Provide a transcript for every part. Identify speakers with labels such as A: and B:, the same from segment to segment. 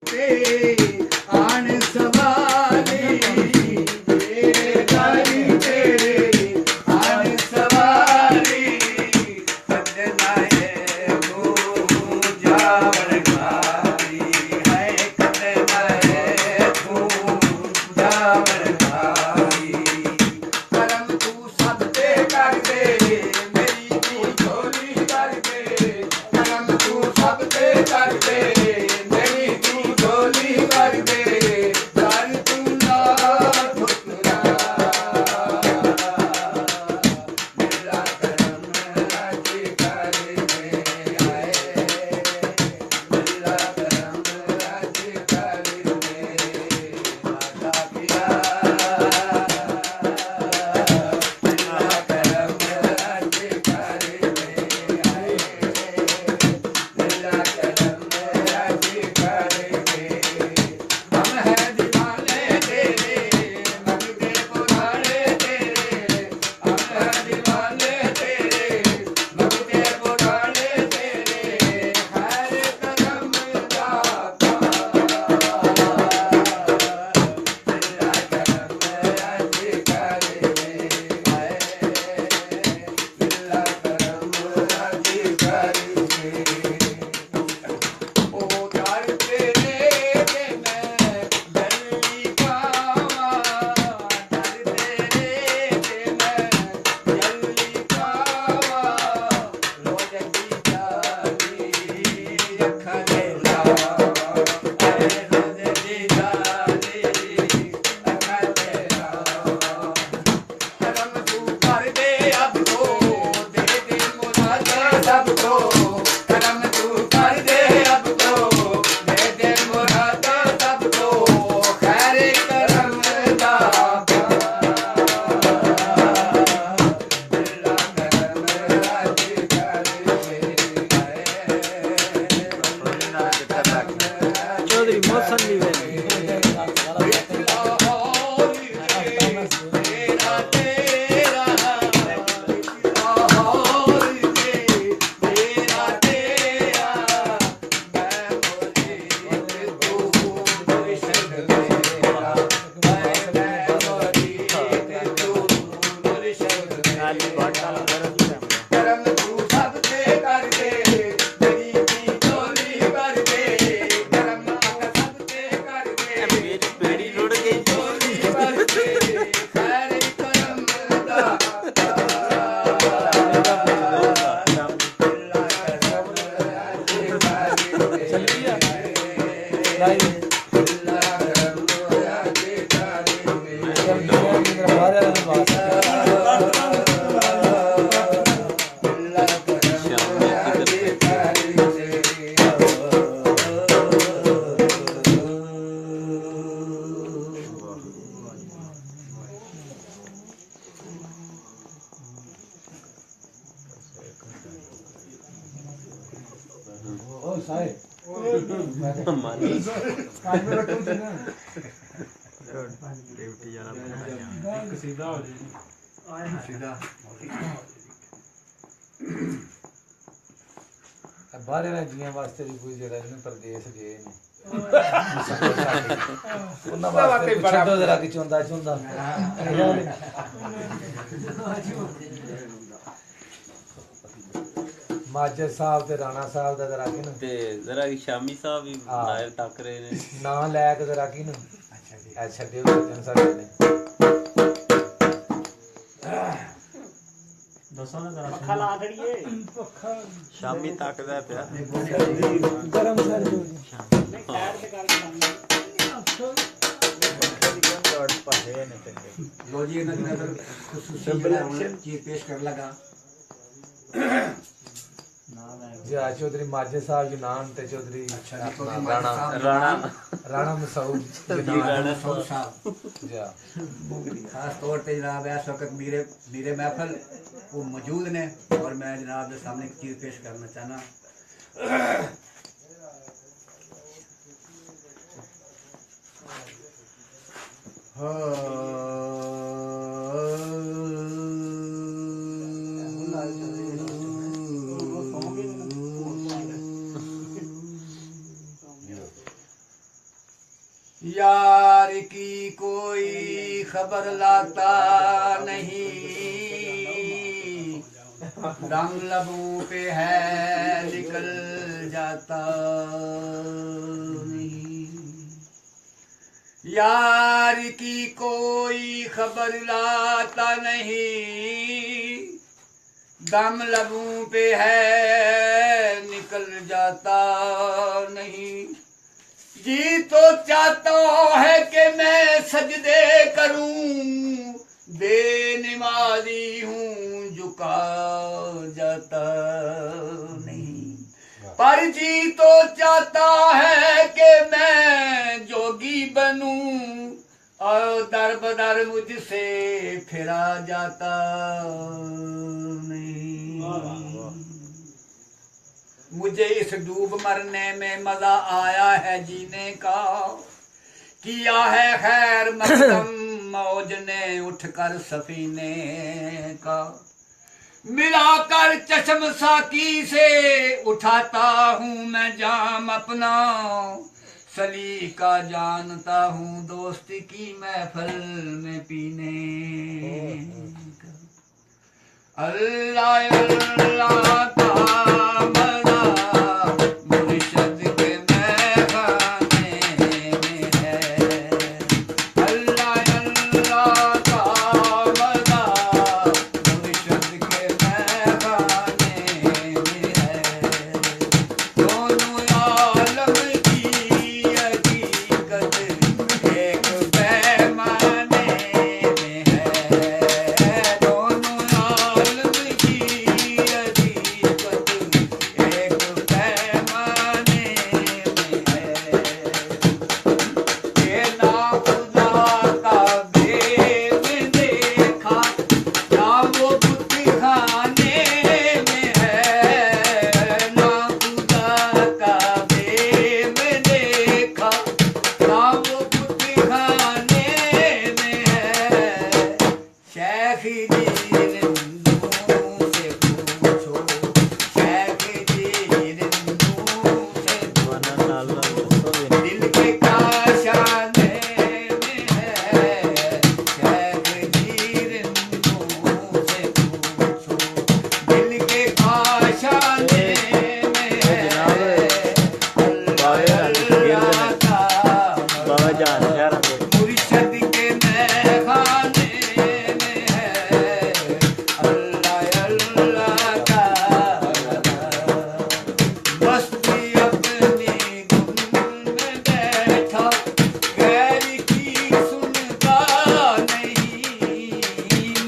A: आन सवारी तेरे गाड़ी तेरे आन सवारी सजना है तू जावन खारी है सजना है तू जावन खारी करम तू सब ते कर दे मेरी की झोली कर दे करम तू सब ते कर दे बाहर जियां वास्ते भी कोई जगह जिन्हें प्रदेश गए ने उन्हां वास्ते छड्डो जरा कि चुंदा चुंदा माजर साहब ते राणा साहब दा जरा कि न
B: ते जरा शामी साहब भी नायर टक रहे ने
A: ना लैक जरा कि न अच्छा छड्डियो जन साडे ने
C: पक्खा ला खड़िए पक्खा
B: शामी तकदा पिया
C: गरम कर दो नहीं खैर से कर
A: लो जी नजर खुशूसी चीज पेश कर लगा जी चौधरी माजिद साहब जुनान ते चौधरी
B: राणा राणा
A: राणा मसूद
B: राणा
A: साहब जी खास तौर पे जनाब इस वक्त मेरे महफल वो मौजूद ने और मैं जनाब के सामने एक चीज़ पेश करना चाहना यार की कोई खबर लाता नहीं, दम लबों पे है निकल जाता नहीं। यार की कोई खबर लाता नहीं, दम लबों पे है निकल जाता नहीं। जी तो चाहता है कि मैं सजदे करूं, बेनमाजी हूँ झुका जाता नहीं। पर जी तो चाहता है कि मैं जोगी बनूं, और दर बदर मुझसे फिरा जाता नहीं। मुझे इस डूब मरने में मजा आया है जीने का, किया है खैर मकदम मौज ने उठकर सफीने का। मिलाकर चश्म साकी से उठाता हूँ मैं जाम अपना, सलीका जानता हूँ दोस्ती की महफिल में पीने का। अल्लाह अल्लाह का मज़ा मुर्शिद के महफ़िल में है। अल्लाह अल्लाह का मज़ा मुर्शिद के महफ़िल में है। दोनों आलम की हकीकत एक पैमाने में है। दोनों आलम की हकीकत एक पैमाने में है। ये ना खुदा का बेब देखा, ना वो बुतखाने में है। ना खुदा का बेब देखा, ना वो बुतखाने में है। शेख जी रिंदू से पूछो, शेख जी रिंदू से दिल के काशाने में है। शेख जी रिंदू से पूछो, दिल के काशाने में है। अल्लाह अल्लाह का मुर्शिद के महखाने में है। अल्लाह अल्लाह का मस्ती अपनी धुन में बैठा, गैर की सुनता नहीं।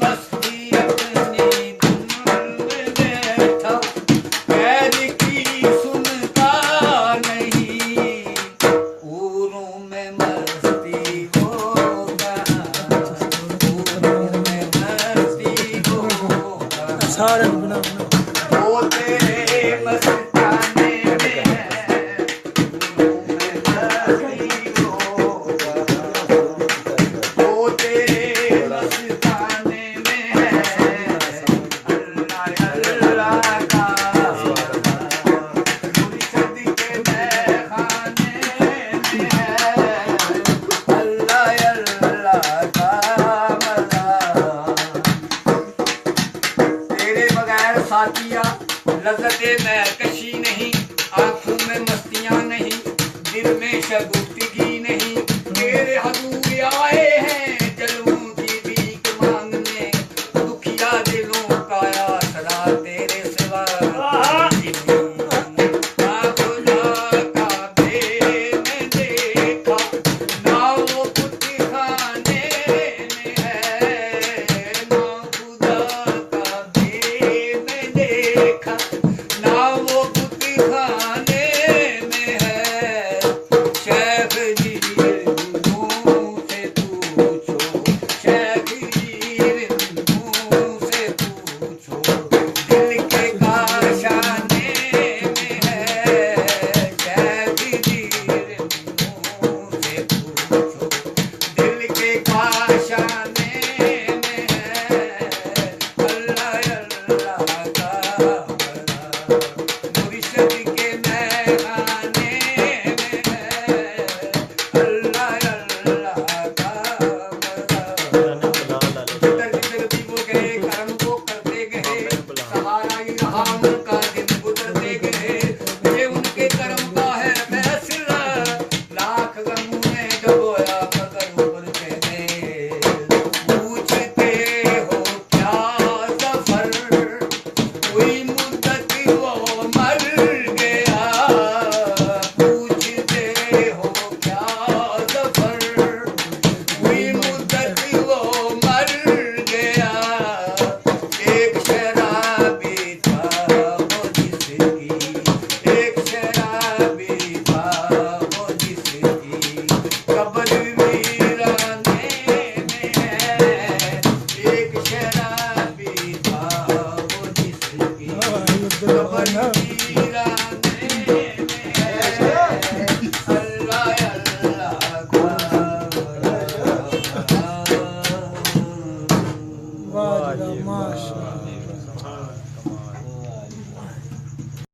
A: मस्ती अपनी धुन में बैठा, गैर की सुनता नहीं। ऊरों में मस्ती होगा, ऊरों में मस्ती होगा।
C: सारा बना बना
A: वो तेरे मस्ताने में है, ऊरों में मस्ती होगा। वो तेरे मस्ताने में है। अल्लाह अल्लाह का मुर्शिद के महखाने में है। अल्लाह अल्लाह का मज़ा। तेरे बगैर साथिया लज़्ज़ते में कशी नहीं, आंखों में मस्तियां नहीं, दिल में शगुफ्तगी नहीं। तेरे हजूर आए हैं जलवों की भीख मांगने, दुखिया दिलों का आसरा तेरे सिवा नहीं। ना खुदा का बेब देखा, ना वो बुतखाने में है। ना खुदा का बेब देखा, ना वो बुतखाने में है। शेख जी रिंदू से
C: वाह जी वाह, माशाअल्लाह।